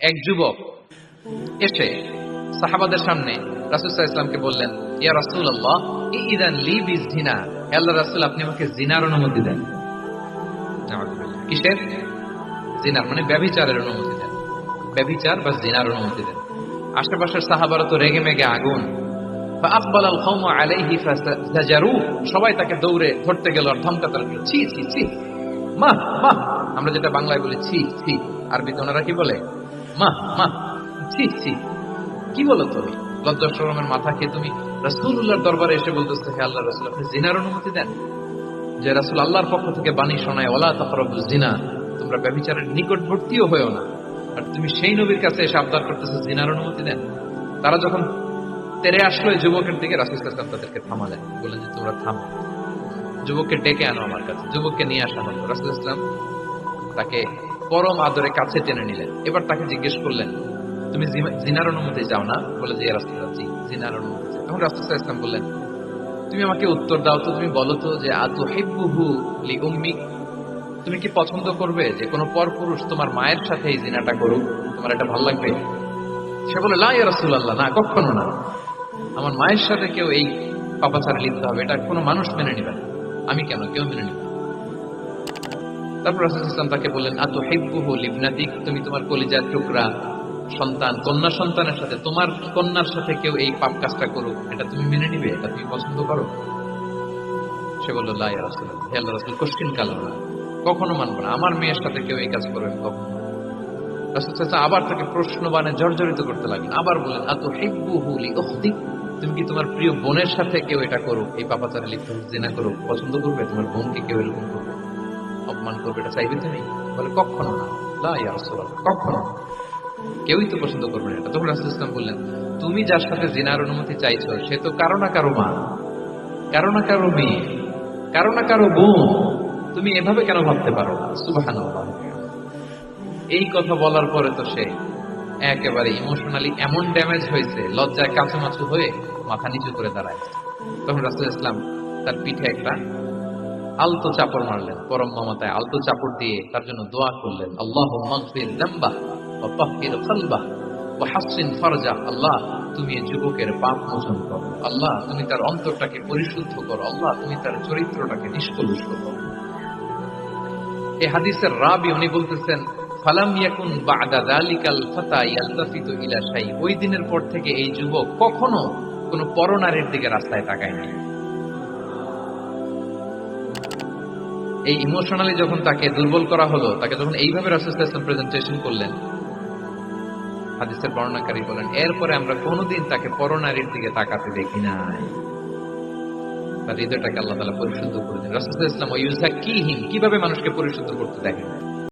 এক যুবক এসে সাহাবাদের সামনে রাসূল সাল্লাল্লাহু আলাইহি ওয়াসাল্লামকে বললেন, ইয়া রাসূলুল্লাহ ইযান লি বিজিনা, হে আল্লাহর রাসূল আপনি আমাকে জিনার অনুমতি দেন। কিসের? জিনার মানে ব্যভিচারের অনুমতি দেন। ব্যভিচার বা জিনার অনুমতি দেন। আশেপাশের সাহাবারা তো রেগে মেগে আগুন। فأقبل القوم عليه فزجروه, সবাই তাকে দৌড়ে ধরতে গেল আর ধমকাতে লাগলো, ছি ছি ছি, মা মা, আমরা যেটা বাংলায় বলি ছি ছি, আরবিতে ওনারা কি বলে? মা মা, ছি ছি, কি বলো তুমি? লজ্জা শরমের মাথা খেয়ে তুমি রাসূলুল্লাহর দরবারে এসে বলতেছো, হে আল্লাহর রাসূল আপনি জিনার অনুমতি দেন। যে রাসূল আল্লাহর পক্ষ থেকে বাণী শোনায়, ওয়ালা তাকরাবুজ জিনা, তোমরা ব্যভিচারের নিকটবর্তীও হয়ো না, আর তুমি সেই নবীর কাছে এসে আবদার করতেছো জিনার অনুমতি দেন। তারা যখন তেরে আসলো যুবকের দিকে, রাসূল সাল্লাল্লাহু আলাইহি ওয়াসাল্লাম তাদেরকে থামালেন, বললেন যে তোমরা থামো, যুবককে ডেকে আনো আমার কাছে। যুবককে নিয়ে আসা হলো। রাসূল সাল্লাল্লাহু আলাইহি ওয়াসাল্লাম তাকে পরম আদরে কাছে টেনে নিলেন। এবার তাকে জিজ্ঞেস করলেন, তুমি জিনার অনুমতি চাও না? বলে যে ইয়া রাসূলুল্লাহ জি, জিনার অনুমতি চাই। তখন রাসূল সাল্লাল্লাহু আলাইহি ওয়াসাল্লাম বললেন, তুমি আমাকে উত্তর দাও তো, তুমি বলো তো যে আতুহিব্বুহু লিউম্মিক, তুমি কি পছন্দ করবে যে কোনো পরপুরুষ তোমার মায়ের সাথে এই জিনাটা করুক? তোমার এটা ভালো লাগবে? সে বলে লা ইয়া রাসূলুল্লাহ, না কখনো না, আমার মায়ের সাথে কেউ এই পাপাচারে লিপ্ত হবে এটা কোনো মানুষ মেনে নেবে না, আমি কেন, কেউ মেনে নেবে না। তারপর রাসূল সাল্লাল্লাহু আলাইহি ওয়াসাল্লাম তাকে বললেন আতুহিব্বুহু লিবনাতিক, তুমি তোমার কলিজার টুকরা সন্তান, কন্যা সন্তানের সাথে, তোমার কন্যার সাথে কেউ এই পাপ কাজটা করুক, এটা তুমি মেনে নিবে, এটা তুমি পছন্দ করো? সে বলল লা ইয়া রাসূলুল্লাহ, হে আল্লাহর রাসূল কোশ্চিন কালো না, কখনো মানবো না, আমার মেয়ের সাথে কেউ এই কাজ করবে কখনো। রাসূল সাল্লাল্লাহু আলাইহি ওয়াসাল্লাম আবার তাকে প্রশ্নবাণে জর্জরিত করতে লাগলেন, আবার বললেন আতুহিব্বুহু লিউখতিক, তুমি কি তোমার প্রিয় বোনের সাথে কেউ এটা করুক, এই পাপাচারে লিপ্ত হোক, জিনা করুক, পছন্দ করবে? তোমার বোনকে কেউ এরকম করবে, অপমান করবে, এটা চাইবে তুমি? বলে কখনো না, লা ইয়া রাসূলুল্লাহ, কখনো না, কেউই তো পছন্দ করবে না এটা। তখন রাসূল সাল্লাল্লাহু আলাইহি ওয়াসাল্লাম বললেন, তুমি যার সাথে জিনার অনুমতি চাইছো সে তো কারো না কারো মা, কারো না কারো মেয়ে, কারো না কারো বোন, তুমি এভাবে কেন ভাবতে পারো না? সুবহানাল্লাহ। এই কথা বলার পরে তো সে একেবারে ইমোশনালি এমন ড্যামেজ হয়েছে, লজ্জায় কাঁচুমাচু হয়ে মাথা নিচু করে দাঁড়ায়। তখন রাসূল ইসলাম তার পিঠে একটা আলতো চাপড় মারলেন, পরম মমতায় আলতো চাপড় দিয়ে তার জন্য দোয়া করলেন, আল্লাহুম্মা গফির যামবাহ ওয়া তাহহির কলবাহ ওয়া হাসসিন ফারজাহ, আল্লাহ তুমি এই যুবকের পাপ মোচন করো, আল্লাহ তুমি তার অন্তরটাকে পরিশুদ্ধ করো, আল্লাহ তুমি তার চরিত্রটাকে নিষ্কলুষ করো। এই হাদিসের রাবি উনি বলতেছেন, ফালাম ইয়াকুন বা'দা যালিকাল ফাতা ইয়ালতাফিতু ইলা শাই, ওই দিনের পর থেকে এই যুবক কখনো কোনো পরনারীর দিকে রাস্তায় তাকায় নাই। এই ইমোশনালি যখন তাকে দুর্বল করা হলো, তাকে যখন এইভাবে রাসূল সাল্লাল্লাহু আলাইহি ওয়াসাল্লাম প্রেজেন্টেশন করলেন, হাদিসের বর্ণনাকারী বলেন এরপরে আমরা কোনোদিন তাকে পরনারীর দিকে তাকাতে দেখি নাই। তার হৃদয়টাকে আল্লাহ তাআলা পরিশুদ্ধ করে দেন। রাসূল সাল্লাল্লাহু আলাইহি ওয়াসাল্লাম ইউযাক্কিহিম, কিভাবে মানুষকে পরিশুদ্ধ করতে দেখেন।